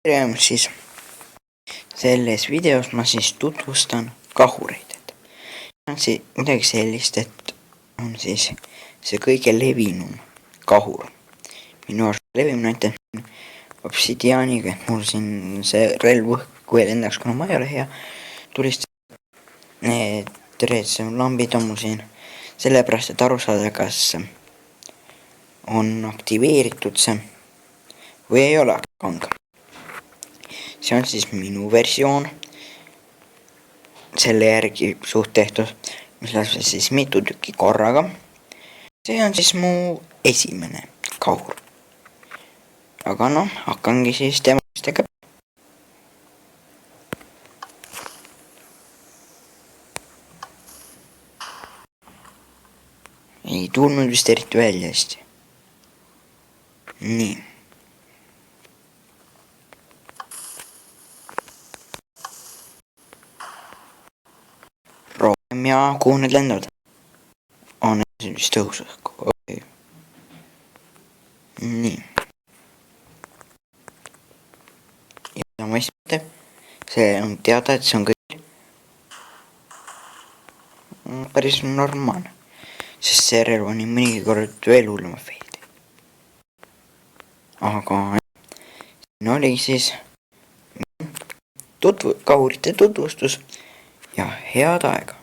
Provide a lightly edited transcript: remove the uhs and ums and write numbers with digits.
tere, siis selles videos ma siis tutvustan kahureid. On siis midagi sellist, et on siis see kõige levinum kahur. Minu arust levinum näitab obsidiaaniga, et mul siin see relv õhku ei lendaks, kuna ma ei ole hea tulistada. Need lambid on mul siin sellepärast, et aru saada, kas on aktiveeritud see või ei ole kanga. See on siis minu versioon, selle järgi suht tehtud, mis laseb siis mitu tükki korraga. See on siis mu esimene kahur. Aga noh, hakkangi siis temastega. Ei tulnud vist eriti välja hästi. Nii. Rohkem ja kuhu need lendavad? On vist õhus õhku, okei. Nii. Ja mõistate, see on teada, et see on kõik päris normaalne. Sest see relv on nii mõnigi kord veel hullema feildi. Aga siin oli siis kahurite tutvustus ja head aega.